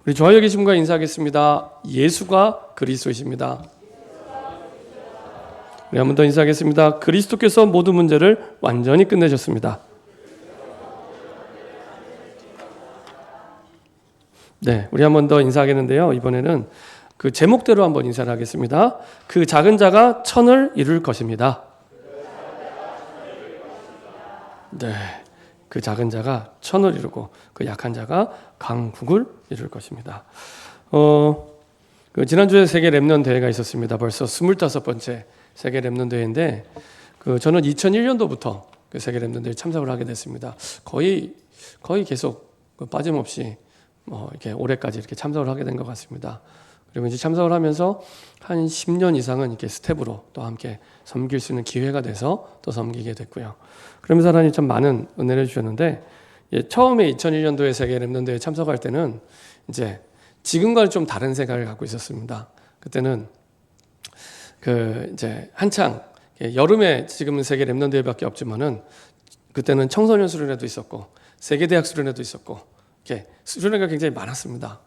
우리 좋아요 계신 분과 인사하겠습니다. 예수가 그리스도이십니다. 우리 한 번 더 인사하겠습니다. 그리스도께서 모든 문제를 완전히 끝내셨습니다. 네, 우리 한 번 더 인사하겠는데요. 이번에는 그 제목대로 한번 인사를 하겠습니다. 그 작은 자가 천을 이룰 것입니다. 네, 그 작은 자가 천을 이루고 그 약한 자가 강국을 이룰 것입니다. 그 지난주에 세계 랩넌 대회가 있었습니다. 벌써 25번째 세계 랩넌 대회인데 저는 2001년도부터 그 세계 랩넌 대회에 참석을 하게 됐습니다. 거의 계속 빠짐없이 이렇게 올해까지 이렇게 참석을 하게 된 것 같습니다. 그리고 이제 참석을 하면서 한 10년 이상은 이렇게 스텝으로 또 함께 섬길 수 있는 기회가 돼서 또 섬기게 됐고요. 그러면서 하나님 참 많은 은혜를 주셨는데, 처음에 2001년도에 세계 랩넌 대회에 참석할 때는 이제 지금과는 좀 다른 생각을 갖고 있었습니다. 그때는 이제 한창 여름에 지금은 세계 랩넌 대회밖에 없지만은 그때는 청소년 수련회도 있었고 세계대학 수련회도 있었고 이렇게 수련회가 굉장히 많았습니다.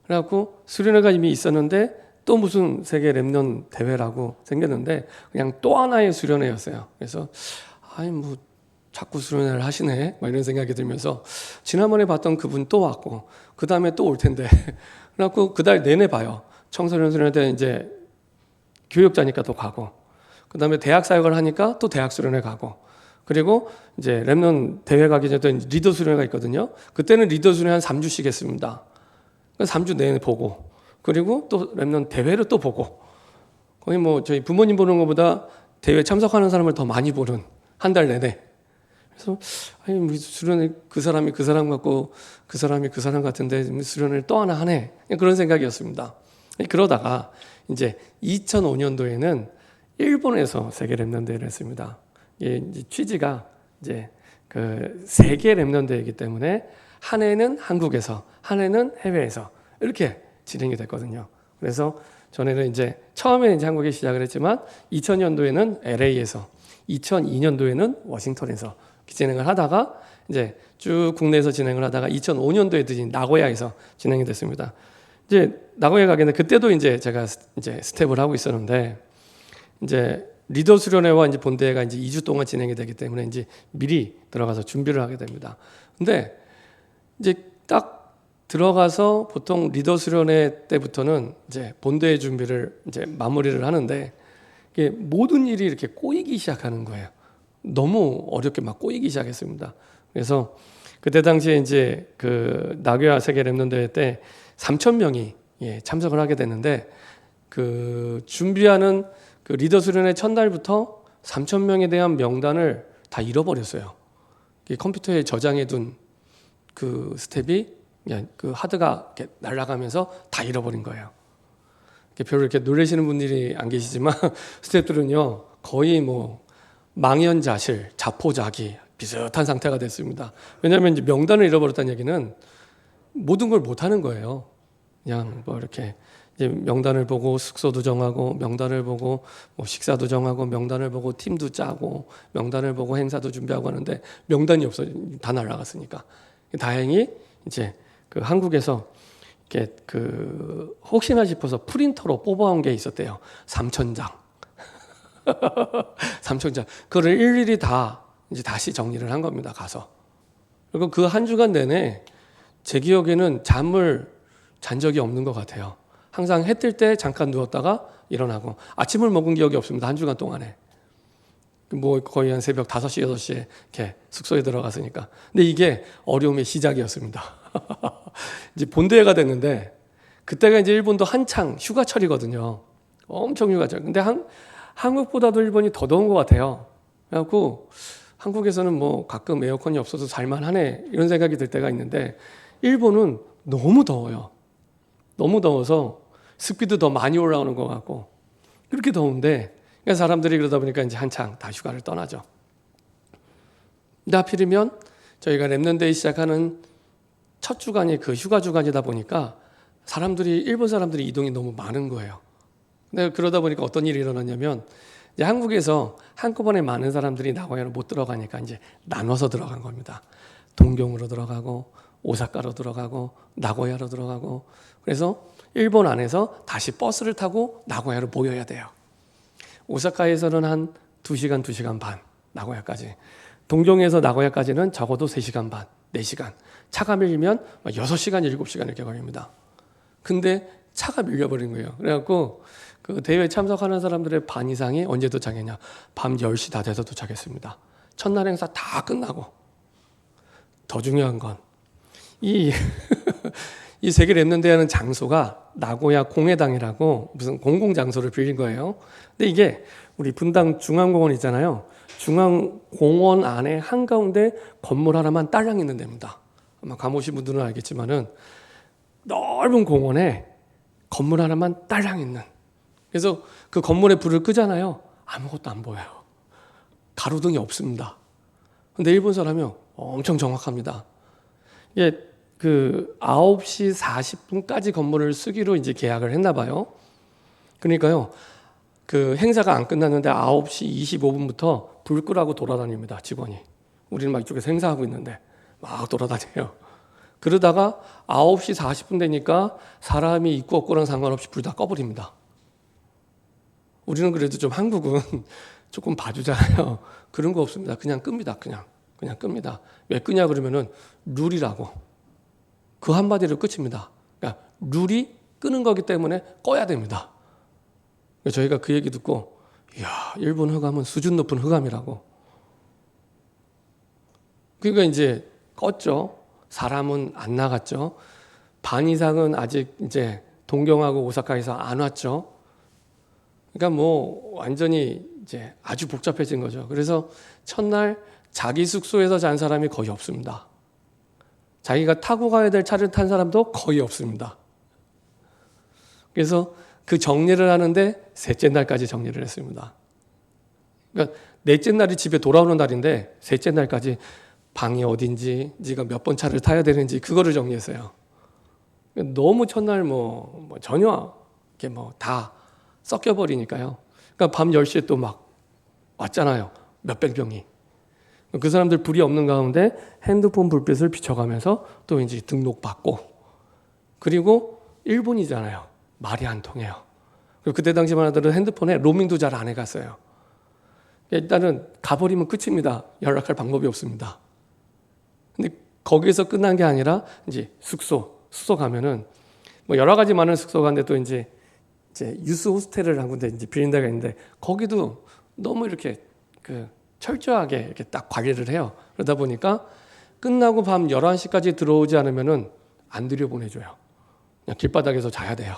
그래갖고 수련회가 이미 있었는데 또 무슨 세계 랩넌 대회라고 생겼는데 그냥 또 하나의 수련회였어요. 그래서 뭐 자꾸 수련회를 하시네 막 이런 생각이 들면서 지난번에 봤던 그분 또 왔고 그 다음에 또 올 텐데 그래갖고 그달 내내 봐요. 청소년 수련회 때 이제 교육자니까 또 가고 그 다음에 대학 사역을 하니까 또 대학 수련회 가고 그리고 이제 랩넌 대회 가기 전에 리더 수련회가 있거든요. 그때는 리더 수련회 한 3주씩 했습니다. 3주 내내 보고 그리고 또 랩넌 대회를 또 보고 거의 뭐 저희 부모님 보는 것보다 대회 참석하는 사람을 더 많이 보는 한 달 내내. 그래서 수련회 그 사람이 그 사람 같고 그 사람이 그 사람 같은데 수련회를 또 하나 하네 그런 생각이었습니다. 그러다가 이제 2005년도에는 일본에서 세계 랩넌 대회를 했습니다. 이제 취지가 이제 그 세계 랩넌 대회이기 때문에 한 해는 한국에서 한 해는 해외에서 이렇게 진행이 됐거든요. 그래서 전에는 이제 처음에는 이제 한국에 시작을 했지만 2000년도에는 LA에서 2002년도에는 워싱턴에서 진행을 하다가 이제 쭉 국내에서 진행을 하다가 2005년도에 나고야에서 진행이 됐습니다. 이제 나고야 가게 됐는데 그때도 이제 제가 이제 스텝을 하고 있었는데 이제 리더 수련회와 이제 본대회가 이제 2주 동안 진행이 되기 때문에 이제 미리 들어가서 준비를 하게 됩니다. 근데 이제 딱 들어가서 보통 리더 수련회 때부터는 이제 본대회 준비를 이제 마무리를 하는데 이게 모든 일이 이렇게 꼬이기 시작하는 거예요. 너무 어렵게 막 꼬이기 시작했습니다. 그래서 그때 당시에 이제 그 나고야 세계 랩넌 대회 때 3,000명이 참석을 하게 됐는데 그 준비하는 그 리더 수련회 첫날부터 3,000명에 대한 명단을 다 잃어버렸어요. 컴퓨터에 저장해둔 그 스텝이 그 하드가 이렇게 날아가면서 다 잃어버린 거예요. 별로 이렇게 놀라시는 분들이 안 계시지만 스텝들은요 거의 뭐 망연자실, 자포자기 비슷한 상태가 됐습니다. 왜냐하면 이제 명단을 잃어버렸다는 얘기는 모든 걸 못하는 거예요. 그냥 뭐 이렇게 이제 명단을 보고 숙소도 정하고 명단을 보고 뭐 식사도 정하고 명단을 보고 팀도 짜고 명단을 보고 행사도 준비하고 하는데 명단이 없어요. 다 날아갔으니까. 다행히 이제 그 한국에서 이렇게 그 혹시나 싶어서 프린터로 뽑아온 게 있었대요. 3,000장. 3,000장. 그거를 일일이 다 이제 다시 정리를 한 겁니다. 가서. 그리고 그 한 주간 내내 제 기억에는 잠을 잔 적이 없는 것 같아요. 항상 해 뜰 때 잠깐 누웠다가 일어나고 아침을 먹은 기억이 없습니다. 한 주간 동안에. 뭐 거의 한 새벽 5시, 6시에 이렇게 숙소에 들어갔으니까. 근데 이게 어려움의 시작이었습니다. 이제 본대회가 됐는데 그때가 이제 일본도 한창 휴가철이거든요. 엄청 휴가철. 근데 한국보다도 일본이 더 더운 것 같아요. 그래갖고 한국에서는 뭐 가끔 에어컨이 없어서 살만하네 이런 생각이 들 때가 있는데 일본은 너무 더워요. 너무 더워서 습기도 더 많이 올라오는 것 같고 그렇게 더운데 그러니까 사람들이 그러다 보니까 이제 한창 다 휴가를 떠나죠. 근데 하필이면 저희가 랩넌데이 시작하는 첫 주간이 그 휴가 주간이다 보니까 일본 사람들이 이동이 너무 많은 거예요. 근데 그러다 보니까 어떤 일이 일어났냐면 이제 한국에서 한꺼번에 많은 사람들이 나고야로 못 들어가니까 이제 나눠서 들어간 겁니다. 동경으로 들어가고 오사카로 들어가고 나고야로 들어가고, 그래서 일본 안에서 다시 버스를 타고 나고야로 모여야 돼요. 오사카에서는 한 2시간, 2시간 반 나고야까지, 동경에서 나고야까지는 적어도 3시간 반, 4시간, 차가 밀리면 6시간, 7시간 이렇게 걸립니다. 근데 차가 밀려버린 거예요. 그래갖고 그 대회에 참석하는 사람들의 반 이상이 언제 도착했냐, 밤 10시 다 돼서 도착했습니다. 첫날 행사 다 끝나고. 더 중요한 건 이 이 세계 랩넌트회하는 장소가 나고야 공회당이라고 무슨 공공 장소를 빌린 거예요. 근데 이게 우리 분당 중앙공원 있잖아요. 중앙공원 안에 한가운데 건물 하나만 딸랑 있는 데입니다. 아마 가보신 분들은 알겠지만은 넓은 공원에 건물 하나만 딸랑 있는. 그래서 그 건물에 불을 끄잖아요. 아무것도 안 보여요. 가로등이 없습니다. 근데 일본 사람이 엄청 정확합니다. 이게 그 9시 40분까지 건물을 쓰기로 이제 계약을 했나 봐요. 그러니까요, 그 행사가 안 끝났는데 9시 25분부터 불 끄라고 돌아다닙니다, 직원이. 우리는 막 이쪽에서 행사하고 있는데 막 돌아다녀요. 그러다가 9시 40분 되니까 사람이 있고 없고랑 상관없이 불 다 꺼버립니다. 우리는 그래도 좀 한국은 조금 봐주잖아요. 그런 거 없습니다. 그냥 끕니다. 그냥 끕니다. 왜 끄냐 그러면은 룰이라고. 그 한마디로 끝입니다. 그러니까 룰이 끄는 거기 때문에 꺼야 됩니다. 저희가 그 얘기 듣고, 이야, 일본 흑암은 수준 높은 흑암이라고. 그러니까 이제 껐죠. 사람은 안 나갔죠. 반 이상은 아직 이제 동경하고 오사카에서 안 왔죠. 그러니까 뭐 완전히 이제 아주 복잡해진 거죠. 그래서 첫날 자기 숙소에서 잔 사람이 거의 없습니다. 자기가 타고 가야 될 차를 탄 사람도 거의 없습니다. 그래서 그 정리를 하는데 셋째 날까지 정리를 했습니다. 그러니까 넷째 날이 집에 돌아오는 날인데 셋째 날까지 방이 어딘지, 네가 몇 번 차를 타야 되는지 그거를 정리했어요. 너무 첫날 뭐 전혀 이렇게 뭐 다 섞여 버리니까요. 그러니까 밤 10시에 또 막 왔잖아요. 몇백 명이. 그 사람들 불이 없는 가운데 핸드폰 불빛을 비춰가면서 또 이제 등록받고, 그리고 일본이잖아요. 말이 안 통해요. 그리고 그때 당시만 하더라도 핸드폰에 로밍도 잘 안 해갔어요. 일단은 가버리면 끝입니다. 연락할 방법이 없습니다. 근데 거기에서 끝난 게 아니라 이제 수소 가면은 뭐 여러 가지 많은 숙소가 있는데 또 이제 유스 호스텔을 한 군데 이제 빌린 데가 있는데 거기도 너무 이렇게 그 철저하게 이렇게 딱 관리를 해요. 그러다 보니까 끝나고 밤 11시까지 들어오지 않으면은 안 들여보내줘요. 그냥 길바닥에서 자야 돼요.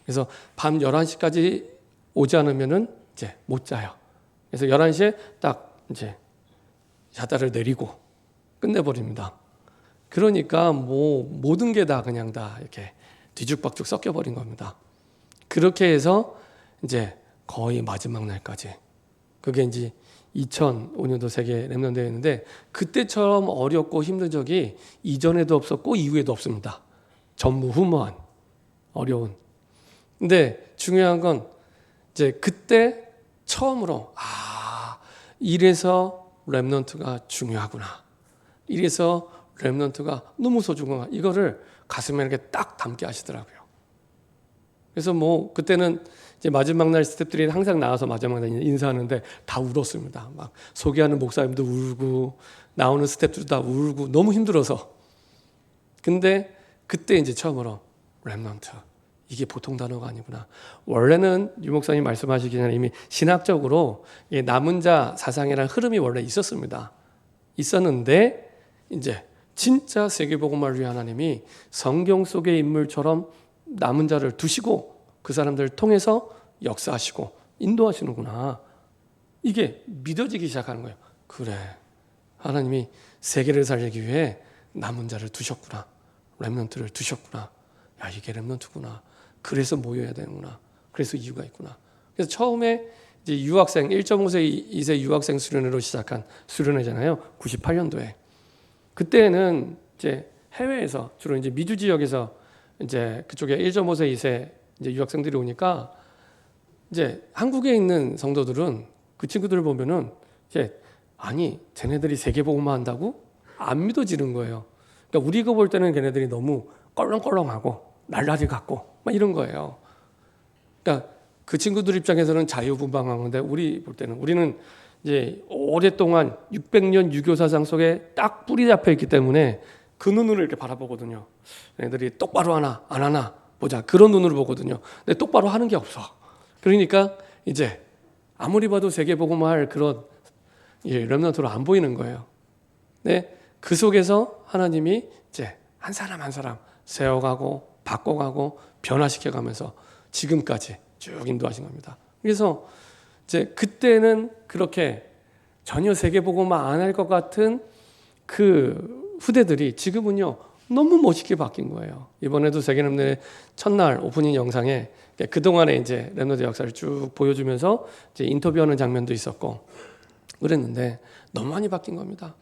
그래서 밤 11시까지 오지 않으면은 이제 못 자요. 그래서 11시에 딱 이제 샤다를 내리고 끝내버립니다. 그러니까 뭐 모든 게 다 그냥 다 이렇게 뒤죽박죽 섞여버린 겁니다. 그렇게 해서 이제 거의 마지막 날까지, 그게 이제 2005년도 세계 랩넌트 대회였는데 그때처럼 어렵고 힘든 적이 이전에도 없었고 이후에도 없습니다. 전무후무한 어려운. 근데 중요한 건 이제 그때 처음으로 이래서 랩넌트가 중요하구나. 이래서 랩넌트가 너무 소중하구나. 이거를 가슴에 이렇게 딱 담게 하시더라고요. 그래서 뭐 그때는 이제 마지막 날 스태프들이 항상 나와서 마지막 날 인사하는데 다 울었습니다. 막 소개하는 목사님도 울고 나오는 스태프들도 다 울고 너무 힘들어서. 근데 그때 이제 처음으로 랩넌트, 이게 보통 단어가 아니구나. 원래는 유 목사님 말씀하시기 전에 이미 신학적으로 남은 자 사상이라는 흐름이 원래 있었습니다. 있었는데 이제 진짜 세계복음화를 위해 하나님이 성경 속의 인물처럼 남은 자를 두시고 그 사람들을 통해서 역사하시고 인도하시는구나. 이게 믿어지기 시작하는 거예요. 그래, 하나님이 세계를 살리기 위해 남은 자를 두셨구나. 랩넌트를 두셨구나. 야, 이게 랩넌트구나. 그래서 모여야 되는구나. 그래서 이유가 있구나. 그래서 처음에 이제 유학생 1.5세, 2세 유학생 수련회로 시작한 수련회잖아요. 98년도에. 그때는 이제 해외에서 주로 이제 미주 지역에서 이제 그쪽에 1.5세, 2세 이제 유학생들이 오니까 이제 한국에 있는 성도들은 그 친구들을 보면은 이제 아니 쟤네들이 세계복음화 한다고 안 믿어지는 거예요. 그러니까 우리가 볼 때는 걔네들이 너무 껄렁껄렁하고 날라리 같고 막 이런 거예요. 그러니까 그 친구들 입장에서는 자유분방한 건데 우리 볼 때는 우리는 이제 오랫동안 600년 유교 사상 속에 딱 뿌리 잡혀 있기 때문에 그 눈으로 이렇게 바라보거든요. 얘네들이 똑바로 하나 안 하나 보자 그런 눈으로 보거든요. 근데 똑바로 하는 게 없어. 그러니까 이제 아무리 봐도 세계복음화 할 그런 렘넌트로 안 보이는 거예요. 네, 그 속에서 하나님이 이제 한 사람 한 사람 세워가고 바꿔가고 변화시켜가면서 지금까지 쭉 인도하신 겁니다. 그래서 이제 그때는 그렇게 전혀 세계복음화 안 할 것 같은 그 후대들이 지금은요 너무 멋있게 바뀐 거예요. 이번에도 세계렘넌트의 첫날 오프닝 영상에 그동안의 이제 렘넌트 역사를 쭉 보여주면서 이제 인터뷰하는 장면도 있었고 그랬는데 너무 많이 바뀐 겁니다.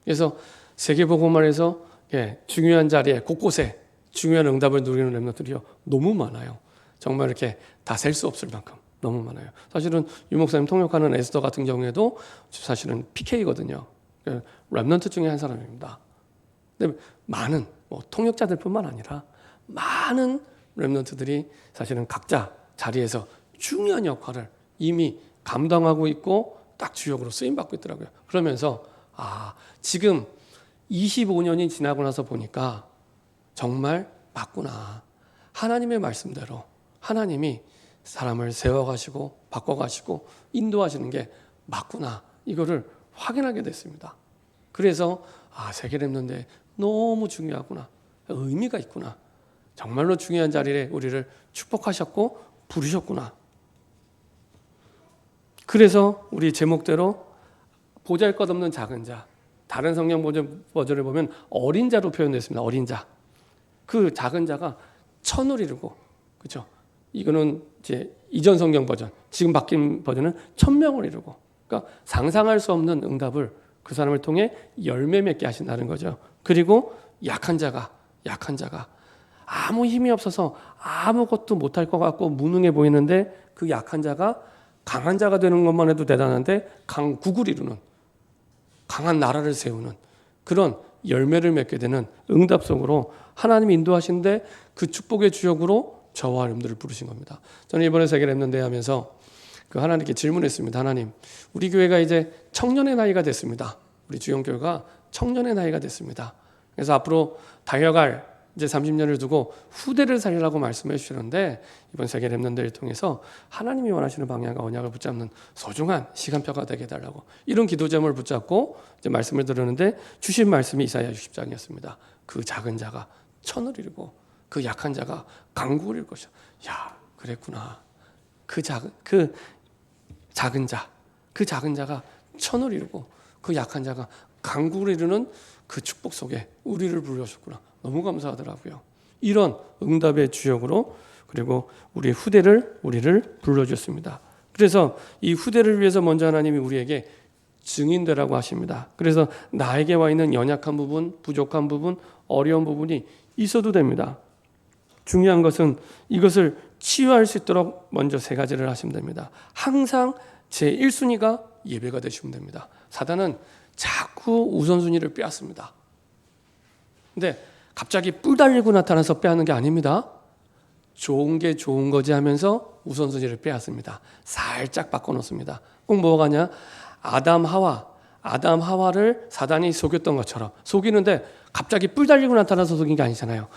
그래서 세계복음화에서 중요한 자리에 곳곳에 중요한 응답을 누리는 렘넌트들이요 너무 많아요. 정말 이렇게 다 셀 수 없을 만큼 너무 많아요. 사실은 유 목사님 통역하는 에스더 같은 경우에도 사실은 PK거든요. 렘넌트 중에 한 사람입니다. 근데 많은 통역자들뿐만 아니라 많은 렘넌트들이 사실은 각자 자리에서 중요한 역할을 이미 감당하고 있고 딱 주역으로 쓰임 받고 있더라고요. 그러면서 지금 25년이 지나고 나서 보니까 정말 맞구나. 하나님의 말씀대로 하나님이 사람을 세워가시고 바꿔가시고 인도하시는 게 맞구나. 이거를 확인하게 됐습니다. 그래서 세계 렘넌트에 너무 중요하구나. 의미가 있구나. 정말로 중요한 자리에 우리를 축복하셨고 부르셨구나. 그래서 우리 제목대로 보잘것없는 작은 자, 다른 성경 버전을 보면 어린 자로 표현됐습니다. 어린 자. 그 작은 자가 천을 이루고, 그렇죠? 이거는 이제 이전 성경 버전, 지금 바뀐 버전은 1000명을 이루고, 그러니까 상상할 수 없는 응답을 그 사람을 통해 열매 맺게 하신다는 거죠. 그리고 약한 자가 아무 힘이 없어서 아무것도 못할 것 같고 무능해 보이는데 그 약한 자가 강한 자가 되는 것만 해도 대단한데 강국을 이루는 강한 나라를 세우는 그런 열매를 맺게 되는 응답 속으로 하나님이 인도하시는데 그 축복의 주역으로 저와 여러분들을 부르신 겁니다. 저는 이번에 세계 렘넌트 하면서 그 하나님께 질문했습니다. 하나님, 우리 교회가 이제 청년의 나이가 됐습니다. 우리 주영교회가 청년의 나이가 됐습니다. 그래서 앞으로 달려갈 이제 30년을 두고 후대를 살리라고 말씀해 주시는데 이번 세계 렘넌트를 통해서 하나님이 원하시는 방향과 언약을 붙잡는 소중한 시간표가 되게 해달라고 이런 기도 제목을 붙잡고 이제 말씀을 들었는데 주신 말씀이 이사야 60장이었습니다. 그 작은 자가 천을 이루고 그 약한 자가 강국을 이룰 것이야. 야, 그랬구나. 그 작은 자가 천을 이루고 그 약한 자가 강국을 이루는 그 축복 속에 우리를 불러주셨구나. 너무 감사하더라고요. 이런 응답의 주역으로 그리고 우리 후대를 우리를 불러주셨습니다. 그래서 이 후대를 위해서 먼저 하나님이 우리에게 증인되라고 하십니다. 그래서 나에게 와 있는 연약한 부분, 부족한 부분, 어려운 부분이 있어도 됩니다. 중요한 것은 이것을 치유할 수 있도록 먼저 세 가지를 하시면 됩니다. 항상 제 1순위가 예배가 되시면 됩니다. 사단은 자꾸 우선순위를 빼앗습니다. 근데 갑자기 뿔 달리고 나타나서 빼앗는 게 아닙니다. 좋은 게 좋은 거지 하면서 우선순위를 빼앗습니다. 살짝 바꿔놓습니다. 꼭 뭐가 냐 아담 하와를 사단이 속였던 것처럼 속이는데 갑자기 뿔 달리고 나타나서 속인 게 아니잖아요.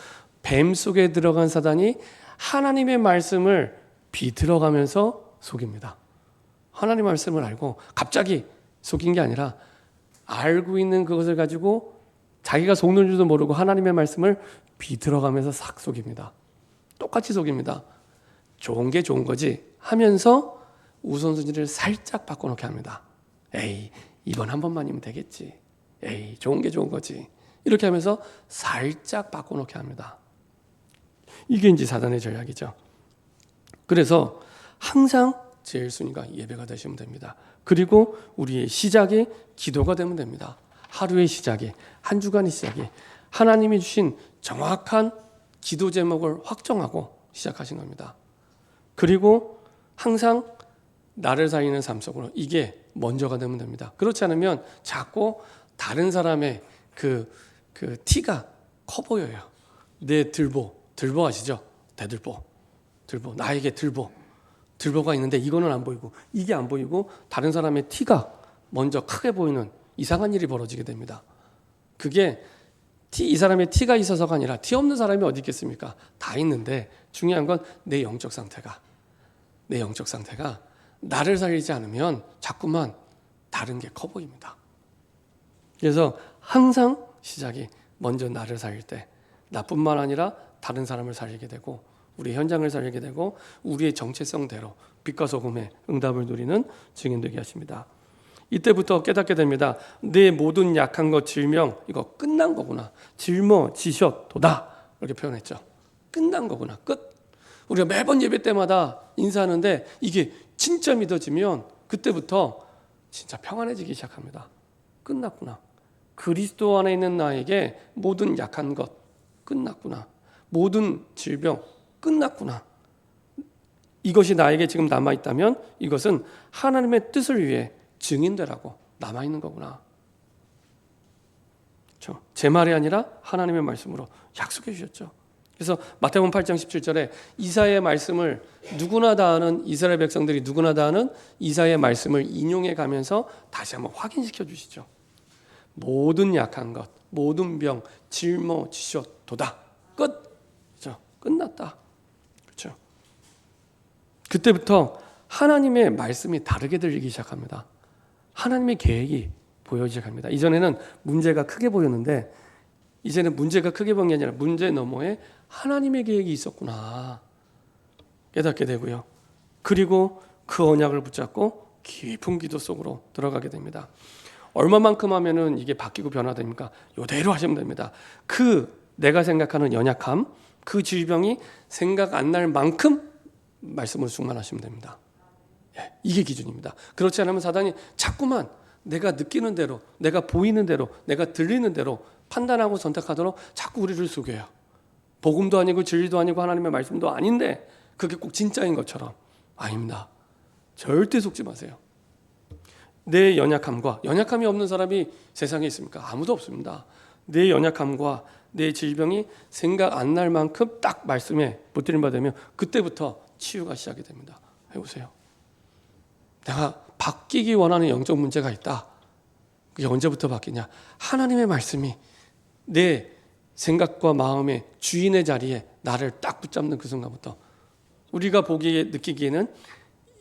뱀 속에 들어간 사단이 하나님의 말씀을 비틀어가면서 속입니다. 하나님의 말씀을 알고 갑자기 속인 게 아니라 알고 있는 그것을 가지고 자기가 속는 줄도 모르고 하나님의 말씀을 비틀어가면서 싹 속입니다. 똑같이 속입니다. 좋은 게 좋은 거지 하면서 우선순위를 살짝 바꿔놓게 합니다. 에이, 이번 한 번만이면 되겠지. 에이, 좋은 게 좋은 거지. 이렇게 하면서 살짝 바꿔놓게 합니다. 이게 이제 사단의 전략이죠. 그래서 항상 제일 순위가 예배가 되시면 됩니다. 그리고 우리의 시작이 기도가 되면 됩니다. 하루의 시작이, 한 주간의 시작이 하나님이 주신 정확한 기도 제목을 확정하고 시작하신 겁니다. 그리고 항상 나를 살리는 삶 속으로 이게 먼저가 되면 됩니다. 그렇지 않으면 자꾸 다른 사람의 그 그 티가 커 보여요. 내 들보 아시죠? 대들보, 들보, 나에게 들보가 있는데 이거는 안 보이고 이게 안 보이고 다른 사람의 티가 먼저 크게 보이는 이상한 일이 벌어지게 됩니다. 그게 이 사람의 티가 있어서가 아니라 티 없는 사람이 어디 있겠습니까? 다 있는데 중요한 건 내 영적 상태가 나를 살리지 않으면 자꾸만 다른 게 커 보입니다. 그래서 항상 시작이 먼저 나를 살릴 때 나뿐만 아니라 다른 사람을 살리게 되고 우리 현장을 살리게 되고 우리의 정체성대로 빛과 소금의 응답을 누리는 증인되게 하십니다. 이때부터 깨닫게 됩니다. 내 모든 약한 것 질명 이거 끝난 거구나. 짊어지셨도다 이렇게 표현했죠. 끝난 거구나. 끝. 우리가 매번 예배 때마다 인사하는데 이게 진짜 믿어지면 그때부터 진짜 평안해지기 시작합니다. 끝났구나. 그리스도 안에 있는 나에게 모든 약한 것 끝났구나. 모든 질병 끝났구나. 이것이 나에게 지금 남아있다면 이것은 하나님의 뜻을 위해 증인되라고 남아있는 거구나. 그렇죠? 제 말이 아니라 하나님의 말씀으로 약속해 주셨죠. 그래서 마태복음 8장 17절에 이사야의 말씀을 누구나 다 아는 이스라엘 백성들이 누구나 다 아는 이사야의 말씀을 인용해 가면서 다시 한번 확인시켜 주시죠. 모든 약한 것, 모든 병 짊어지셨도다. 끝. 그렇죠? 끝났다. 그렇죠? 그때부터 하나님의 말씀이 다르게 들리기 시작합니다. 하나님의 계획이 보여지기 시작합니다. 이전에는 문제가 크게 보였는데 이제는 문제가 크게 보인 게 아니라 문제 너머에 하나님의 계획이 있었구나 깨닫게 되고요. 그리고 그 언약을 붙잡고 깊은 기도 속으로 들어가게 됩니다. 얼마만큼 하면은 이게 바뀌고 변화됩니까? 이대로 하시면 됩니다. 그 내가 생각하는 연약함, 그 질병이 생각 안 날 만큼 말씀을 충만하시면 됩니다. 이게 기준입니다. 그렇지 않으면 사단이 자꾸만 내가 느끼는 대로, 내가 보이는 대로, 내가 들리는 대로 판단하고 선택하도록 자꾸 우리를 속여요. 복음도 아니고 진리도 아니고 하나님의 말씀도 아닌데 그게 꼭 진짜인 것처럼. 아닙니다. 절대 속지 마세요. 내 연약함이 없는 사람이 세상에 있습니까? 아무도 없습니다. 내 연약함과 내 질병이 생각 안 날 만큼 딱 말씀에 붙들림 받으면 그때부터 치유가 시작이 됩니다. 해보세요. 내가 바뀌기 원하는 영적 문제가 있다. 그게 언제부터 바뀌냐? 하나님의 말씀이 내 생각과 마음의 주인의 자리에 나를 딱 붙잡는 그 순간부터 우리가 보기에 느끼기에는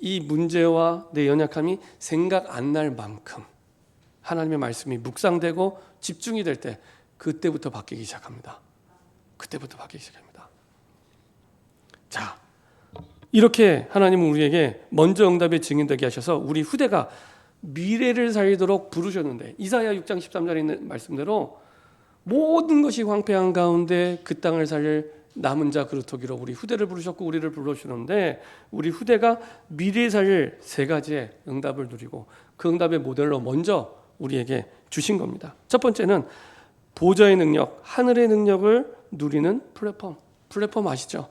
이 문제와 내 연약함이 생각 안 날 만큼 하나님의 말씀이 묵상되고 집중이 될 때 그때부터 바뀌기 시작합니다. 그때부터 바뀌기 시작합니다. 자, 이렇게 하나님은 우리에게 먼저 응답의 증인되게 하셔서 우리 후대가 미래를 살리도록 부르셨는데 이사야 6장 13절에 있는 말씀대로 모든 것이 황폐한 가운데 그 땅을 살릴 남은 자 그루터기로 우리 후대를 부르셨고 우리를 불러주셨는데 우리 후대가 미래에 살릴 세 가지의 응답을 누리고 그 응답의 모델로 먼저 우리에게 주신 겁니다. 첫 번째는 보좌의 능력, 하늘의 능력을 누리는 플랫폼 아시죠?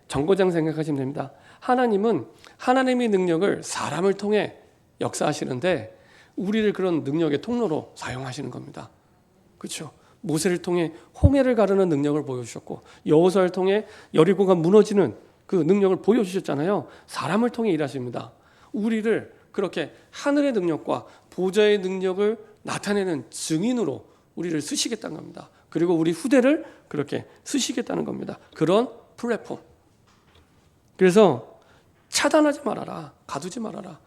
정거장 생각하시면 됩니다. 하나님은 하나님의 능력을 사람을 통해 역사하시는데 우리를 그런 능력의 통로로 사용하시는 겁니다. 그렇죠? 모세를 통해 홍해를 가르는 능력을 보여주셨고 여호수아를 통해 여리고가 무너지는 그 능력을 보여주셨잖아요. 사람을 통해 일하십니다. 우리를 그렇게 하늘의 능력과 보좌의 능력을 나타내는 증인으로 우리를 쓰시겠다는 겁니다. 그리고 우리 후대를 그렇게 쓰시겠다는 겁니다. 그런 플랫폼. 그래서 차단하지 말아라. 가두지 말아라.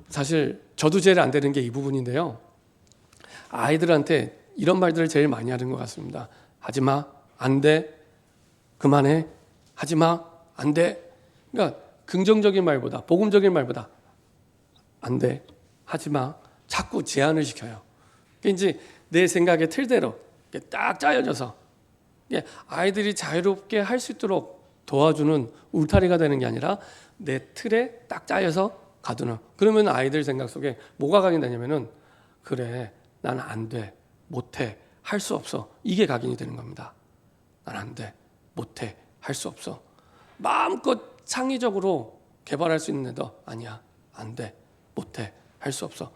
사실 저도 제일 안 되는 게 이 부분인데요. 아이들한테 이런 말들을 제일 많이 하는 것 같습니다. 하지마, 안 돼, 그만해, 하지마, 안 돼. 그러니까 긍정적인 말보다 복음적인 말보다 안 돼, 하지마 자꾸 제한을 시켜요. 이제 내 생각의 틀대로 딱 짜여져서 아이들이 자유롭게 할 수 있도록 도와주는 울타리가 되는 게 아니라 내 틀에 딱 짜여서 가두는. 그러면 아이들 생각 속에 뭐가 각인되냐면은 그래, 나는 안 돼, 못해, 할 수 없어. 이게 각인이 되는 겁니다. 난 안 돼, 못해, 할 수 없어. 마음껏 창의적으로 개발할 수 있는 애도 아니야. 안 돼, 못해, 할 수 없어.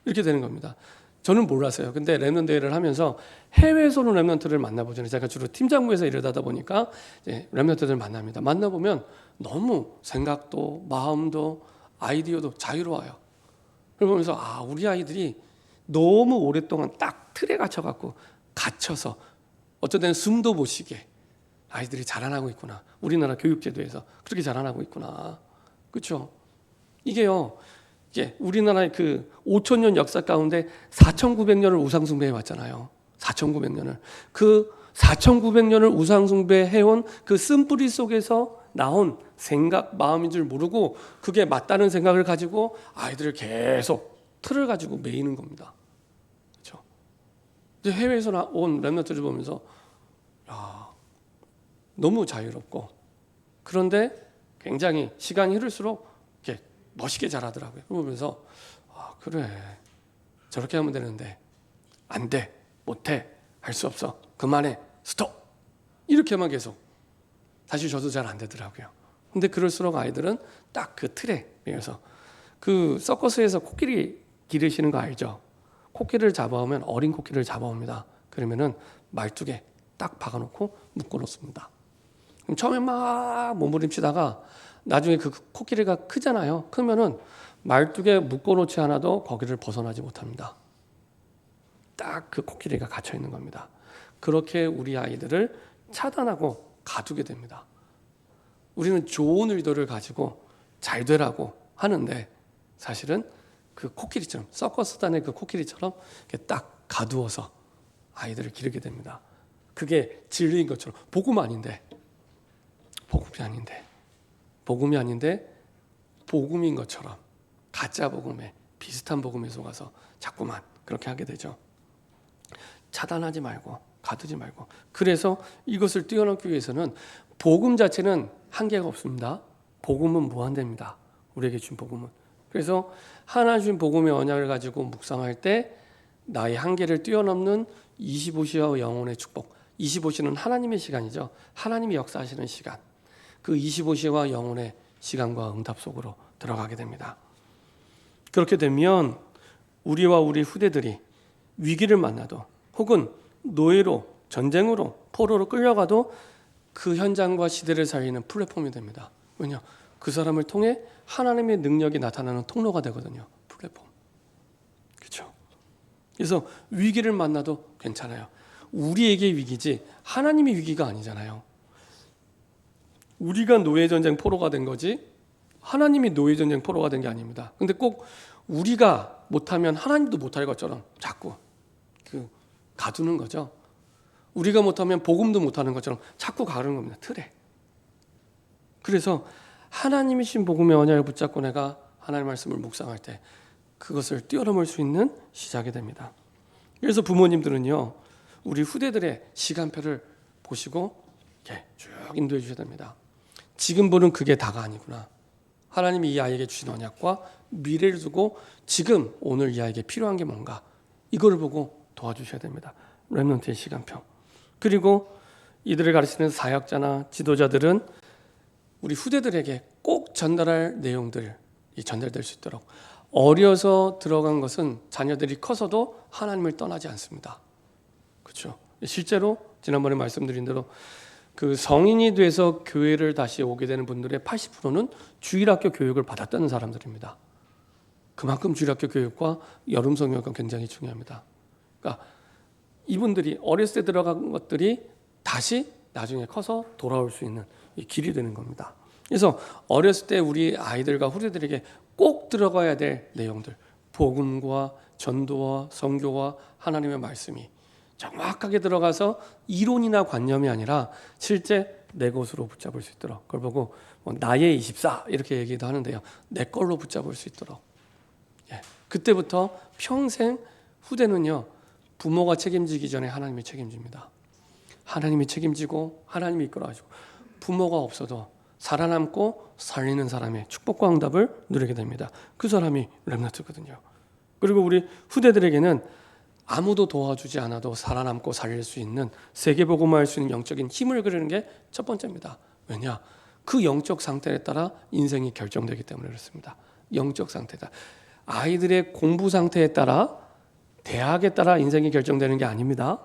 이렇게 되는 겁니다. 저는 몰랐어요. 근데 랩넌트 대회를 하면서 해외에서는 랩넌트를 만나보잖아요. 제가 주로 팀장부에서 일을 하다 보니까 이제 랩넌트들 만납니다. 만나보면 너무 생각도 마음도 아이디어도 자유로워요. 그러면서 우리 아이들이 너무 오랫동안 딱 틀에 갇혀서 어쩔 때는 숨도 못 쉬게 아이들이 자라나고 있구나. 우리나라 교육제도에서 그렇게 자라나고 있구나. 그렇죠? 이게요. 이게 우리나라의 그 5,000년 역사 가운데 4,900년을 우상숭배해 왔잖아요. 4,900년을. 그 4,900년을 우상숭배해온 그 쓴뿌리 속에서 나온 생각, 마음인 줄 모르고 그게 맞다는 생각을 가지고 아이들을 계속 틀을 가지고 매이는 겁니다. 그렇죠? 이제 해외에서 온 랩런트를 보면서 너무 자유롭고 그런데 굉장히 시간이 흐를수록 이렇게 멋있게 자라더라고요. 그러면서 그래 저렇게 하면 되는데 안 돼, 못해, 할 수 없어, 그만해, 스톱 이렇게만 계속. 사실 저도 잘 안 되더라고요. 근데 그럴수록 아이들은 딱 그 틀에 매여서 그 서커스에서 코끼리 기르시는 거 알죠? 코끼리를 잡아오면 어린 코끼리를 잡아옵니다. 그러면은 말뚝에 딱 박아놓고 묶어놓습니다. 그럼 처음에 막 몸부림치다가 나중에 그 코끼리가 크잖아요. 크면은 말뚝에 묶어놓지 않아도 거기를 벗어나지 못합니다. 딱 그 코끼리가 갇혀 있는 겁니다. 그렇게 우리 아이들을 차단하고 가두게 됩니다. 우리는 좋은 의도를 가지고 잘 되라고 하는데 사실은 그 코끼리처럼 서커스단의 그 코끼리처럼 이렇게 딱 가두어서 아이들을 기르게 됩니다. 그게 진리인 것처럼 복음이 아닌데 복음인 것처럼 가짜 복음에 비슷한 복음에 속아서 자꾸만 그렇게 하게 되죠. 차단하지 말고 가두지 말고. 그래서 이것을 뛰어넘기 위해서는 복음 자체는 한계가 없습니다. 복음은 무한대입니다. 우리에게 준 복음은. 그래서 하나님 주신 복음의 언약을 가지고 묵상할 때 나의 한계를 뛰어넘는 25시와 영혼의 축복. 25시는 하나님의 시간이죠. 하나님이 역사하시는 시간. 그 25시와 영혼의 시간과 응답 속으로 들어가게 됩니다. 그렇게 되면 우리와 우리 후대들이 위기를 만나도 혹은 노예로, 전쟁으로, 포로로 끌려가도 그 현장과 시대를 살리는 플랫폼이 됩니다. 왜냐? 그 사람을 통해 하나님의 능력이 나타나는 통로가 되거든요. 플랫폼. 그렇죠? 그래서 위기를 만나도 괜찮아요. 우리에게 위기지 하나님의 위기가 아니잖아요. 우리가 노예전쟁 포로가 된 거지 하나님이 노예전쟁 포로가 된 게 아닙니다. 근데 꼭 우리가 못하면 하나님도 못할 것처럼 자꾸 가두는 거죠. 우리가 못하면 복음도 못하는 것처럼 자꾸 가르는 겁니다. 틀에. 그래서 하나님이 신 복음의 언약을 붙잡고 내가 하나님의 말씀을 묵상할 때 그것을 뛰어넘을 수 있는 시작이 됩니다. 그래서 부모님들은요, 우리 후대들의 시간표를 보시고 이렇게 쭉 인도해 주셔야 됩니다. 지금 보는 그게 다가 아니구나. 하나님이 이 아이에게 주신 언약과 미래를 두고 지금 오늘 이 아이에게 필요한 게 뭔가 이거를 보고 도와주셔야 됩니다. 렘넌트의 시간표. 그리고 이들을 가르치는 사역자나 지도자들은 우리 후대들에게 꼭 전달할 내용들이 전달될 수 있도록 어려서 들어간 것은 자녀들이 커서도 하나님을 떠나지 않습니다. 그렇죠? 실제로 지난번에 말씀드린 대로 그 성인이 돼서 교회를 다시 오게 되는 분들의 80%는 주일학교 교육을 받았다는 사람들입니다. 그만큼 주일학교 교육과 여름 성경학은 굉장히 중요합니다. 그러니까 이분들이 어렸을 때 들어간 것들이 다시 나중에 커서 돌아올 수 있는 길이 되는 겁니다. 그래서 어렸을 때 우리 아이들과 후대들에게 꼭 들어가야 될 내용들, 복음과 전도와 선교와 하나님의 말씀이 정확하게 들어가서 이론이나 관념이 아니라 실제 내 것으로 붙잡을 수 있도록, 그걸 보고 나의 24 이렇게 얘기도 하는데요, 내 걸로 붙잡을 수 있도록. 그때부터 평생 후대는요, 부모가 책임지기 전에 하나님이 책임집니다. 하나님이 책임지고 하나님이 이끌어가지고 부모가 없어도 살아남고 살리는 사람의 축복과 응답을 누리게 됩니다. 그 사람이 렘넌트거든요. 그리고 우리 후대들에게는 아무도 도와주지 않아도 살아남고 살릴 수 있는 세계복음화할 수 있는 영적인 힘을 그리는 게 첫 번째입니다. 왜냐? 그 영적 상태에 따라 인생이 결정되기 때문에 그렇습니다. 영적 상태다. 아이들의 공부 상태에 따라 대학에 따라 인생이 결정되는 게 아닙니다.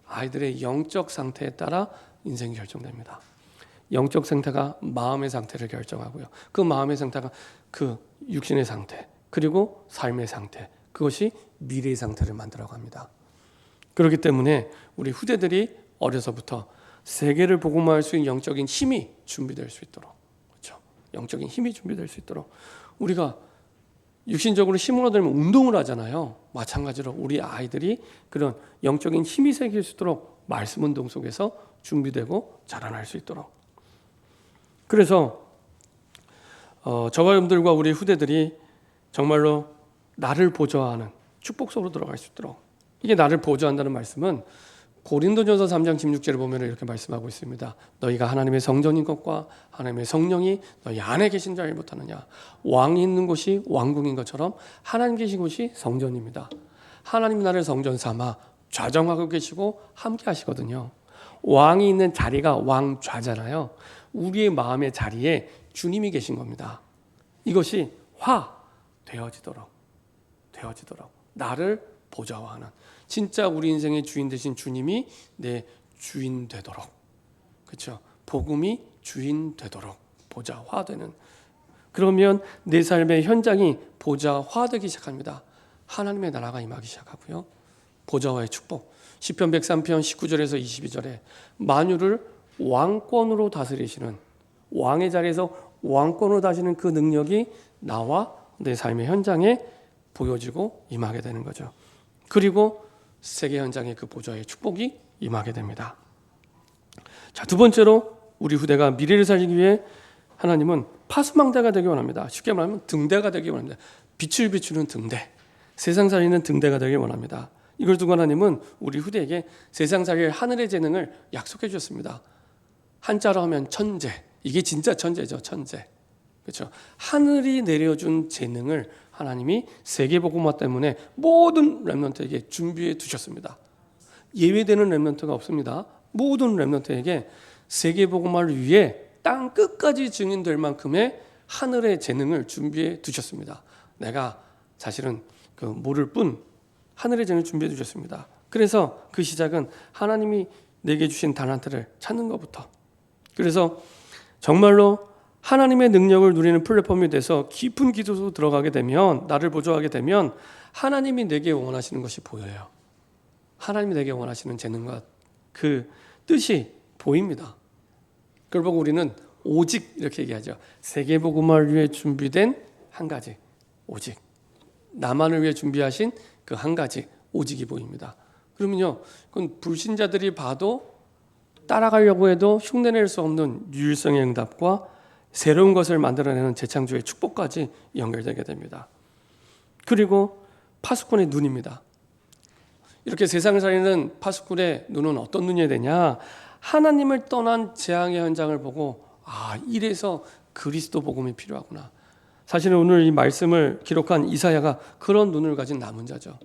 아이들의 영적 상태에 따라 인생이 결정됩니다. 영적 상태가 마음의 상태를 결정하고요. 그 마음의 상태가 그 육신의 상태, 그리고 삶의 상태, 그것이 미래의 상태를 만들어갑니다. 그렇기 때문에 우리 후대들이 어려서부터 세계를 복음화할 수 있는 영적인 힘이 준비될 수 있도록, 그렇죠? 영적인 힘이 준비될 수 있도록 우리가 육신적으로 힘을 얻으려면 운동을 하잖아요. 마찬가지로 우리 아이들이 그런 영적인 힘이 생길 수 있도록 말씀 운동 속에서 준비되고 자라날 수 있도록. 그래서 저와 여러분들과 우리 후대들이 정말로 나를 보좌하는 축복 속으로 들어갈 수 있도록. 이게 나를 보좌한다는 말씀은 고린도전서 3장 16절을 보면 이렇게 말씀하고 있습니다. 너희가 하나님의 성전인 것과 하나님의 성령이 너희 안에 계신 줄 알지 못하느냐. 왕이 있는 곳이 왕궁인 것처럼 하나님 계신 곳이 성전입니다. 하나님 나를 성전 삼아 좌정하고 계시고 함께 하시거든요. 왕이 있는 자리가 왕좌잖아요. 우리의 마음의 자리에 주님이 계신 겁니다. 이것이 되어지도록 나를 보좌화하는, 진짜 우리 인생의 주인 되신 주님이 내 주인 되도록, 그렇죠? 복음이 주인 되도록 보좌화되는, 그러면 내 삶의 현장이 보좌화되기 시작합니다. 하나님의 나라가 임하기 시작하고요. 보좌화의 축복. 시편 103편 19절에서 22절에 만유를 왕권으로 다스리시는, 왕의 자리에서 왕권으로 다스리는 그 능력이 나와 내 삶의 현장에 보여지고 임하게 되는 거죠. 그리고 세계 현장에 그 보좌의 축복이 임하게 됩니다. 자, 두 번째로 우리 후대가 미래를 살기 위해 하나님은 파수망대가 되기 원합니다. 쉽게 말하면 등대가 되기 원합니다. 빛을 비추는 등대, 세상 살리는 등대가 되기 원합니다. 이걸 두고 하나님은 우리 후대에게 세상 살릴 하늘의 재능을 약속해 주셨습니다. 한자로 하면 천재, 이게 진짜 천재죠. 천재, 그렇죠? 하늘이 내려준 재능을 하나님이 세계복음화 때문에 모든 렘넌트에게 준비해 두셨습니다. 예외되는 렘넌트가 없습니다. 모든 렘넌트에게 세계복음화를 위해 땅 끝까지 증인될 만큼의 하늘의 재능을 준비해 두셨습니다. 내가 사실은 그 모를 뿐 하늘의 재능을 준비해 두셨습니다. 그래서 그 시작은 하나님이 내게 주신 달란트를 찾는 것부터. 그래서 정말로 하나님의 능력을 누리는 플랫폼이 돼서 깊은 기도 속으로 들어가게 되면, 나를 보좌하게 되면 하나님이 내게 원하시는 것이 보여요. 하나님이 내게 원하시는 재능과 그 뜻이 보입니다. 그걸 보고 우리는 오직 이렇게 얘기하죠. 세계복음화를 위해 준비된 한 가지, 오직. 나만을 위해 준비하신 그 한 가지, 오직이 보입니다. 그러면요, 그건 불신자들이 봐도 따라가려고 해도 흉내낼 수 없는 유일성의 응답과 새로운 것을 만들어내는 재창조의 축복까지 연결되게 됩니다. 그리고 파수꾼의 눈입니다. 이렇게 세상을 살리는 파수꾼의 눈은 어떤 눈이 되냐? 하나님을 떠난 재앙의 현장을 보고 이래서 그리스도 복음이 필요하구나. 사실은 오늘 이 말씀을 기록한 이사야가 그런 눈을 가진 남은 자죠.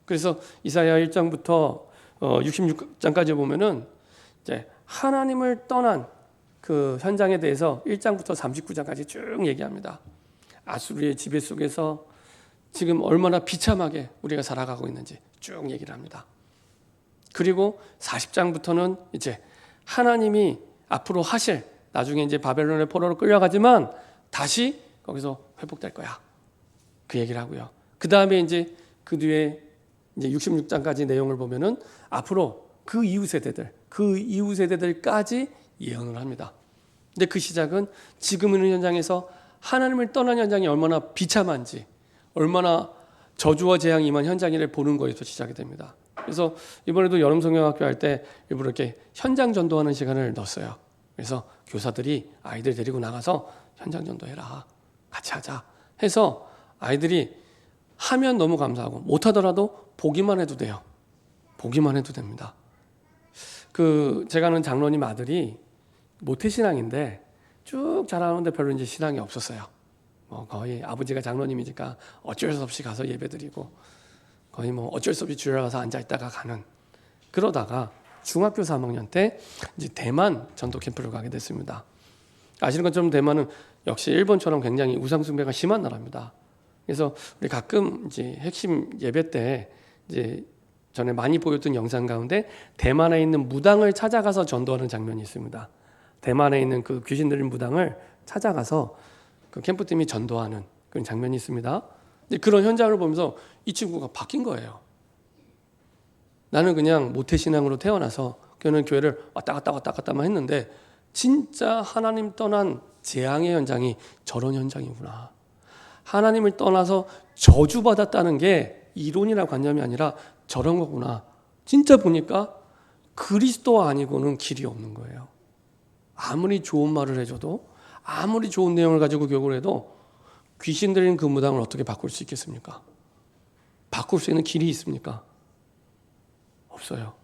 그래서 이사야 1장부터 66장까지 보면은 이제 하나님을 떠난 그 현장에 대해서 1장부터 39장까지 쭉 얘기합니다. 아수르의 지배 속에서 지금 얼마나 비참하게 우리가 살아가고 있는지 쭉 얘기를 합니다. 그리고 40장부터는 이제 하나님이 앞으로 하실, 나중에 이제 바벨론의 포로로 끌려가지만 다시 거기서 회복될 거야. 그 얘기를 하고요. 그 다음에 이제 그 뒤에 이제 66장까지 내용을 보면은 앞으로 그 이후 세대들까지 예언을 합니다. 근데 그 시작은 지금 있는 현장에서 하나님을 떠난 현장이 얼마나 비참한지, 얼마나 저주와 재앙이 임한 현장을 보는 거에서 시작이 됩니다. 그래서 이번에도 여름 성경학교 할 때 일부러 이렇게 현장 전도하는 시간을 넣었어요. 그래서 교사들이 아이들 데리고 나가서 현장 전도해라, 같이 하자 해서 아이들이 하면 너무 감사하고 못하더라도 보기만 해도 돼요. 보기만 해도 됩니다. 제가 아는 장로님 아들이 모태신앙인데 쭉 자라는데 별로 이제 신앙이 없었어요. 거의 아버지가 장로님이니까 어쩔 수 없이 가서 예배드리고 거의 어쩔 수 없이 주일에 가서 앉아있다가 가는, 그러다가 중학교 3학년 때 이제 대만 전도 캠프를 가게 됐습니다. 아시는 것처럼 대만은 역시 일본처럼 굉장히 우상숭배가 심한 나라입니다. 그래서 우리 가끔 이제 핵심 예배 때 이제 전에 많이 보였던 영상 가운데 대만에 있는 무당을 찾아가서 전도하는 장면이 있습니다. 대만에 있는 그 귀신 들린 무당을 찾아가서 그 캠프팀이 전도하는 그런 장면이 있습니다. 이제 그런 현장을 보면서 이 친구가 바뀐 거예요. 나는 그냥 모태신앙으로 태어나서 그는 교회를 왔다 갔다만 했는데 진짜 하나님 떠난 재앙의 현장이 저런 현장이구나. 하나님을 떠나서 저주받았다는 게 이론이나 관념이 아니라 저런 거구나. 진짜 보니까 그리스도 아니고는 길이 없는 거예요. 아무리 좋은 말을 해줘도 아무리 좋은 내용을 가지고 교육을 해도 귀신 들린 그 무당을 어떻게 바꿀 수 있겠습니까? 바꿀 수 있는 길이 있습니까? 없어요.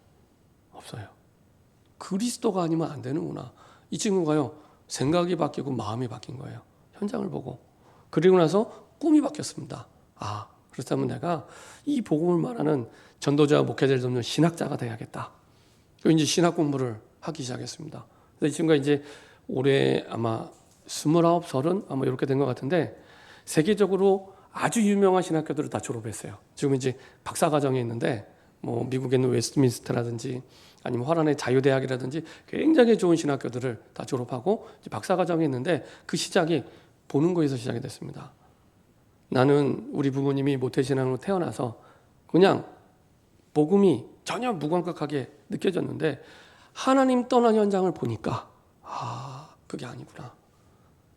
그리스도가 아니면 안 되는구나. 이 친구가요, 생각이 바뀌고 마음이 바뀐 거예요. 현장을 보고. 그리고 나서 꿈이 바뀌었습니다. 아, 그렇다면 내가 이 복음을 말하는 전도자와 목회자를 돕는 신학자가 돼야겠다. 그리고 이제 신학 공부를 하기 시작했습니다. 그래서 이 친구가 이제 올해 아마 29, 30 아마 이렇게 된 것 같은데 세계적으로 아주 유명한 신학교들을 다 졸업했어요. 지금 이제 박사과정에 있는데 뭐 미국에 있는 웨스트민스터라든지 아니면 화란의 자유대학이라든지 굉장히 좋은 신학교들을 다 졸업하고 이제 박사과정에 있는데 그 시작이 보는 거에서 시작이 됐습니다. 나는 우리 부모님이 모태신앙으로 태어나서 그냥 복음이 전혀 무감각하게 느껴졌는데 하나님 떠난 현장을 보니까 아, 그게 아니구나.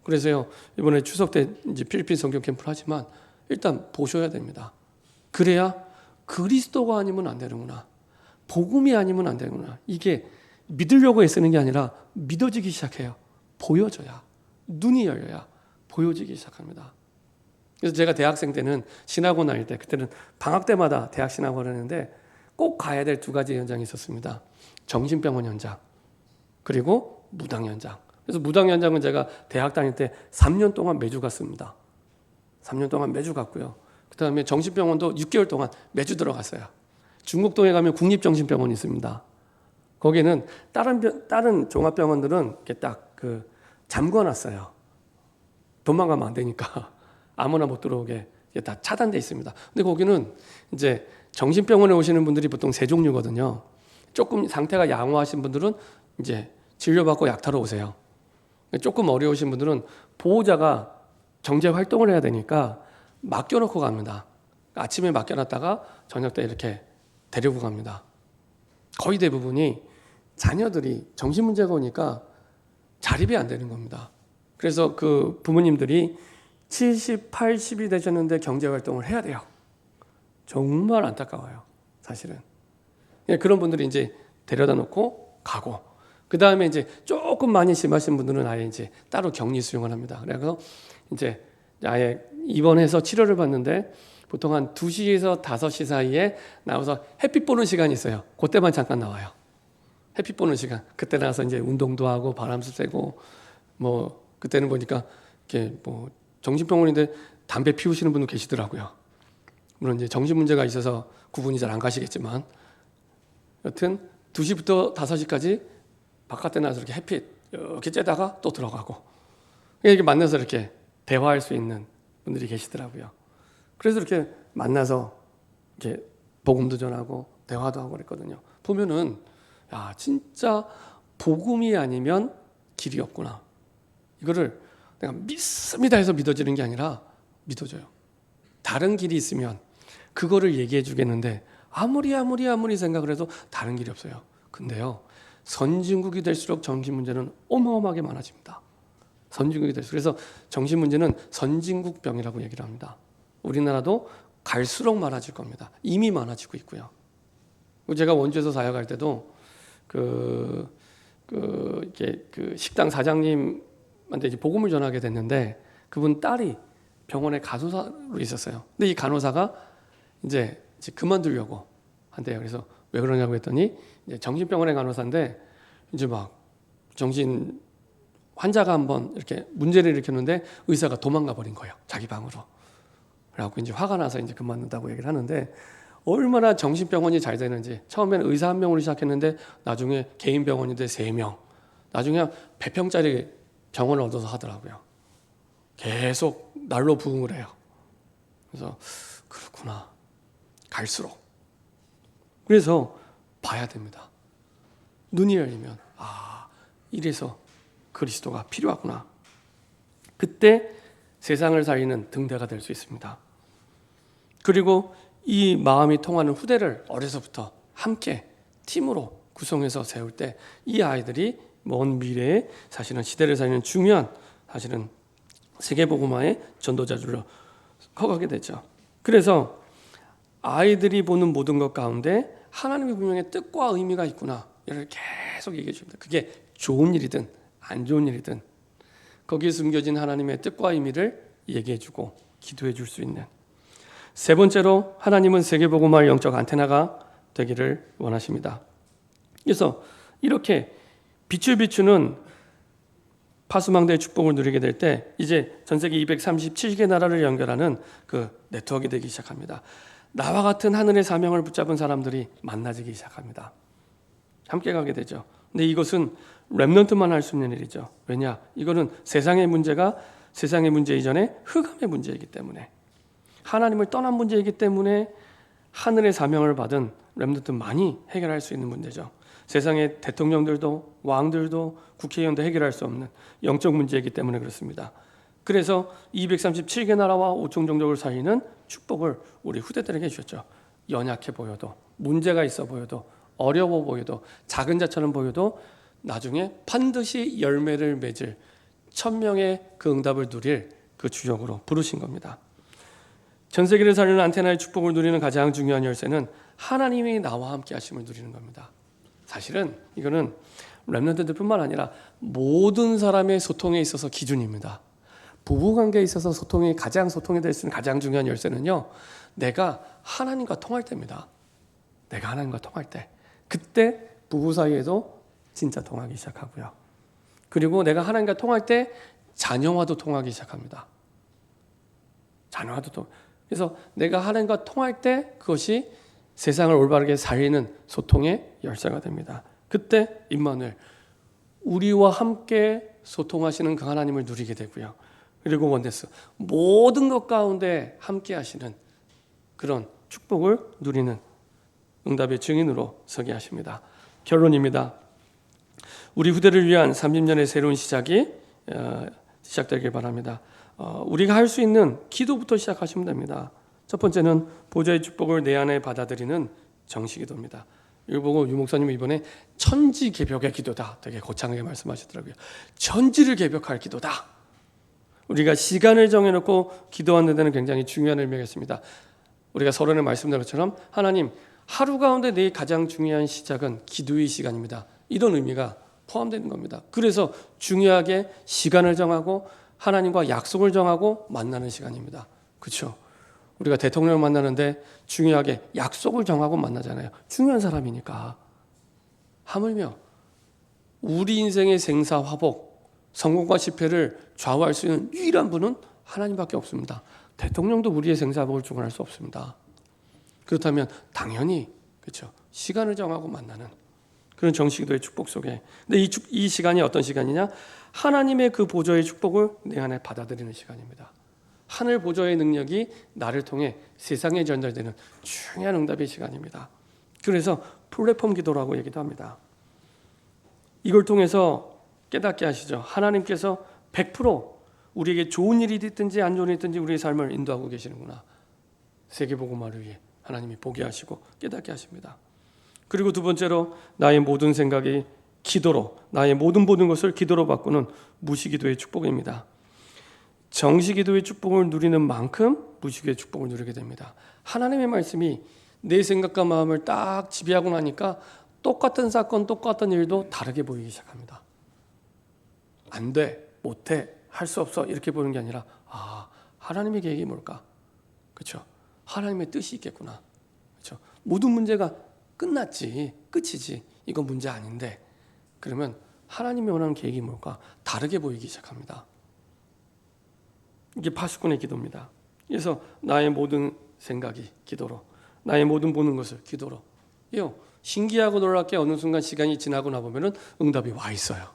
그래서요, 이번에 추석 때 이제 필리핀 선교 캠프를 하지만 일단 보셔야 됩니다. 그래야 그리스도가 아니면 안 되는구나. 복음이 아니면 안 되는구나. 이게 믿으려고 애쓰는 게 아니라 믿어지기 시작해요. 보여져야. 눈이 열려야 보여지기 시작합니다. 그래서 제가 대학생 때는 신학원 다닐 때 그때는 방학 때마다 대학 신학원을 했는데 꼭 가야 될 두 가지 현장이 있었습니다. 정신병원 현장 그리고 무당 현장. 그래서 무당 현장은 제가 대학 다닐 때 3년 동안 매주 갔습니다. 3년 동안 매주 갔고요. 그 다음에 정신병원도 6개월 동안 매주 들어갔어요. 중국동에 가면 국립정신병원이 있습니다. 거기는 다른 종합병원들은 이렇게 딱 그 잠궈놨어요. 도망가면 안 되니까 아무나 못 들어오게 다 차단돼 있습니다. 근데 거기는 이제 정신병원에 오시는 분들이 보통 세 종류거든요. 조금 상태가 양호하신 분들은 이제 진료받고 약 타러 오세요. 조금 어려우신 분들은 보호자가 정제 활동을 해야 되니까 맡겨놓고 갑니다. 아침에 맡겨놨다가 저녁 때 이렇게 데리고 갑니다. 거의 대부분이 자녀들이 정신 문제가 오니까 자립이 안 되는 겁니다. 그래서 그 부모님들이 70, 80이 되셨는데 경제 활동을 해야 돼요. 정말 안타까워요, 사실은. 그런 분들이 이제 데려다 놓고 가고, 그 다음에 이제 조금 많이 심하신 분들은 아예 이제 따로 격리 수용을 합니다. 그래서 이제 아예 입원해서 치료를 받는데 보통 한 2시에서 5시 사이에 나와서 햇빛 보는 시간이 있어요. 그때만 잠깐 나와요. 햇빛 보는 시간. 그때 나와서 이제 운동도 하고 바람도 쐬고 뭐 그때는 보니까 이렇게 뭐 정신병원인데 담배 피우시는 분도 계시더라고요. 물론 이제 정신 문제가 있어서 구분이 잘 안 가시겠지만 여튼 2시부터 5시까지 바깥에 나와서 이렇게 햇빛 이렇게 쬐다가 또 들어가고 이렇게 만나서 이렇게 대화할 수 있는 분들이 계시더라고요. 그래서 이렇게 만나서 이렇게 복음도 전하고 대화도 하고 그랬거든요. 보면은 야, 진짜 복음이 아니면 길이 없구나. 이거를 내가 믿습니다 해서 믿어지는 게 아니라 믿어져요. 다른 길이 있으면 그거를 얘기해 주겠는데 아무리 생각을 해도 다른 길이 없어요. 근데요, 선진국이 될수록 정신 문제는 어마어마하게 많아집니다. 선진국이 될수록. 그래서 정신 문제는 선진국병이라고 얘기를 합니다. 우리나라도 갈수록 많아질 겁니다. 이미 많아지고 있고요. 제가 원주에서 사역할 때도 그 식당 사장님한테 이제 복음을 전하게 됐는데 그분 딸이 병원에 간호사로 있었어요. 근데 이 간호사가 이제 그만두려고 한대요. 그래서 왜 그러냐고 했더니 이제 정신병원의 간호사인데 이제 막 정신 환자가 한번 이렇게 문제를 일으켰는데 의사가 도망가 버린 거예요. 자기 방으로. 그래갖고 이제 화가 나서 이제 그만둔다고 얘기를 하는데 얼마나 정신병원이 잘 되는지 처음에는 의사 1명으로 시작했는데 나중에 개인 병원이 돼 3명 나중에 100평짜리 병원을 얻어서 하더라고요. 계속 날로 부흥을 해요. 그래서 그렇구나. 갈수록. 그래서 봐야 됩니다. 눈이 열리면 이래서 그리스도가 필요하구나. 그때 세상을 살리는 등대가 될 수 있습니다. 그리고 이 마음이 통하는 후대를 어려서부터 함께 팀으로 구성해서 세울 때 이 아이들이 먼 미래에 사실은 시대를 살리는 중요한 사실은 세계복음화의 전도자들로 커가게 되죠. 그래서 아이들이 보는 모든 것 가운데 하나님의 분명히 뜻과 의미가 있구나. 이를 계속 얘기해 줍니다. 그게 좋은 일이든 안 좋은 일이든 거기에 숨겨진 하나님의 뜻과 의미를 얘기해 주고 기도해 줄 수 있는. 세 번째로 하나님은 세계복음화의 영적 안테나가 되기를 원하십니다. 그래서 이렇게 빛을 비추는 파수망대의 축복을 누리게 될 때 이제 전 세계 237개 나라를 연결하는 그 네트워크가 되기 시작합니다. 나와 같은 하늘의 사명을 붙잡은 사람들이 만나지기 시작합니다. 함께 가게 되죠. 근데 이것은 렘넌트만 할 수 있는 일이죠. 왜냐? 이거는 세상의 문제가 세상의 문제 이전에 흑암의 문제이기 때문에 하나님을 떠난 문제이기 때문에 하늘의 사명을 받은 렘넌트만이 해결할 수 있는 문제죠. 세상의 대통령들도 왕들도 국회의원도 해결할 수 없는 영적 문제이기 때문에 그렇습니다. 그래서 237개 나라와 5천 종족을 살리는 축복을 우리 후대들에게 주셨죠. 연약해 보여도 문제가 있어 보여도 어려워 보여도 작은 자처럼 보여도 나중에 반드시 열매를 맺을 1000명의 그 응답을 누릴 그 주역으로 부르신 겁니다. 전 세계를 살리는 안테나의 축복을 누리는 가장 중요한 열쇠는 하나님이 나와 함께 하심을 누리는 겁니다. 사실은 이거는 렘넌트들뿐만 아니라 모든 사람의 소통에 있어서 기준입니다. 부부관계에 있어서 소통이 될 수 있는 가장 중요한 열쇠는요, 내가 하나님과 통할 때입니다. 내가 하나님과 통할 때, 그때 부부 사이에도 진짜 통하기 시작하고요. 그리고 내가 하나님과 통할 때 자녀와도 통하기 시작합니다. 그래서 내가 하나님과 통할 때 그것이 세상을 올바르게 살리는 소통의 열쇠가 됩니다. 그때 임마누엘, 우리와 함께 소통하시는 그 하나님을 누리게 되고요. 그리고 원네스, 모든 것 가운데 함께 하시는 그런 축복을 누리는 응답의 증인으로 서게 하십니다. 결론입니다. 우리 후대를 위한 30년의 새로운 시작이 시작되길 바랍니다. 우리가 할 수 있는 기도부터 시작하시면 됩니다. 첫 번째는 보좌의 축복을 내 안에 받아들이는 정식기도입니다. 이거 보고 유 목사님이 이번에 천지 개벽의 기도다 되게 거창하게 말씀하시더라고요. 천지를 개벽할 기도다. 우리가 시간을 정해놓고 기도하는 데는 굉장히 중요한 의미가 있습니다. 우리가 서론에 말씀드린 것처럼 하나님, 하루 가운데 내 가장 중요한 시작은 기도의 시간입니다. 이런 의미가 포함되는 겁니다. 그래서 중요하게 시간을 정하고 하나님과 약속을 정하고 만나는 시간입니다. 그렇죠? 우리가 대통령을 만나는데 중요하게 약속을 정하고 만나잖아요. 중요한 사람이니까. 하물며 우리 인생의 생사화복, 성공과 실패를 좌우할 수 있는 유일한 분은 하나님밖에 없습니다. 대통령도 우리의 생사화복을 주관할 수 없습니다. 그렇다면 당연히 그렇죠. 시간을 정하고 만나는 그런 정식기도의 축복 속에. 근데 이 시간이 어떤 시간이냐? 하나님의 그 보좌의 축복을 내 안에 받아들이는 시간입니다. 하늘 보좌의 능력이 나를 통해 세상에 전달되는 중요한 응답의 시간입니다. 그래서 플랫폼 기도라고 얘기도 합니다. 이걸 통해서 깨닫게 하시죠. 하나님께서 100% 우리에게 좋은 일이 있든지 안 좋은 일이 있든지 우리의 삶을 인도하고 계시는구나. 세계복음화를 위해 하나님이 보게 하시고 깨닫게 하십니다. 그리고 두 번째로 나의 모든 생각이 기도로, 나의 모든 것을 기도로 바꾸는 무시기도의 축복입니다. 정시기도의 축복을 누리는 만큼 무시기도의 축복을 누리게 됩니다. 하나님의 말씀이 내 생각과 마음을 딱 지배하고 나니까 똑같은 사건, 똑같은 일도 다르게 보이기 시작합니다. 안 돼, 못해, 할 수 없어 이렇게 보는 게 아니라 하나님의 계획이 뭘까? 그렇죠? 하나님의 뜻이 있겠구나. 그렇죠? 모든 문제가 끝났지, 끝이지. 이건 문제 아닌데 그러면 하나님이 원하는 계획이 뭘까? 다르게 보이기 시작합니다. 이게 파수꾼의 기도입니다. 그래서 나의 모든 생각이 기도로, 나의 모든 보는 것을 기도로. 신기하고 놀랍게 어느 순간 시간이 지나고 나보면 응답이 와 있어요.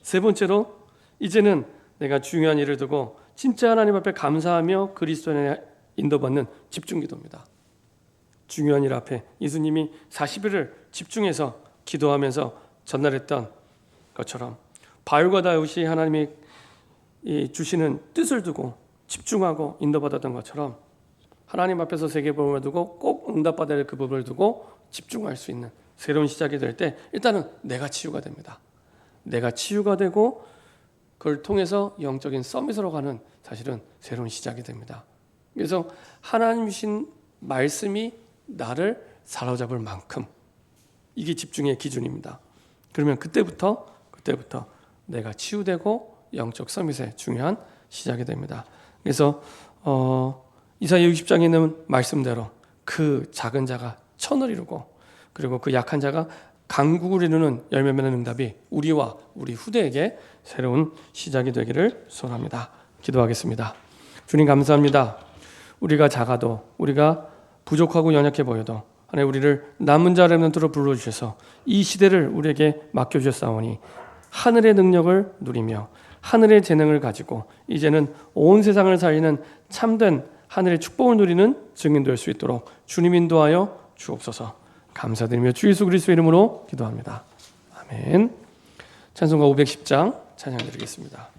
세 번째로 이제는 내가 중요한 일을 두고 진짜 하나님 앞에 감사하며 그리스도 안에 인도받는 집중기도입니다. 중요한 일 앞에 예수님이 40일을 집중해서 기도하면서 전달했던 것처럼 바울과 다윗이 하나님이 주시는 뜻을 두고 집중하고 인도받았던 것처럼 하나님 앞에서 세계복음을 두고 꼭 응답받아야 할 그 부분을 두고 집중할 수 있는 새로운 시작이 될 때 일단은 내가 치유가 됩니다. 내가 치유가 되고 그걸 통해서 영적인 서밋으로 가는 사실은 새로운 시작이 됩니다. 그래서 하나님 주신 말씀이 나를 사로잡을 만큼 이게 집중의 기준입니다. 그러면 그때부터 내가 치유되고 영적 서밋의 중요한 시작이 됩니다. 그래서 이사야 60장에 있는 말씀대로 그 작은 자가 천을 이루고 그리고 그 약한 자가 강국을 이루는 열매 맺는 응답이 우리와 우리 후대에게 새로운 시작이 되기를 소원합니다. 기도하겠습니다. 주님 감사합니다. 우리가 작아도 우리가 부족하고 연약해 보여도 하나님 우리를 남은 자 렘넌트로 불러주셔서 이 시대를 우리에게 맡겨주셨사오니 하늘의 능력을 누리며 하늘의 재능을 가지고 이제는 온 세상을 살리는 참된 하늘의 축복을 누리는 증인 될 수 있도록 주님 인도하여 주옵소서. 감사드리며 주 예수 그리스도의 이름으로 기도합니다. 아멘. 찬송가 510장 찬양 드리겠습니다.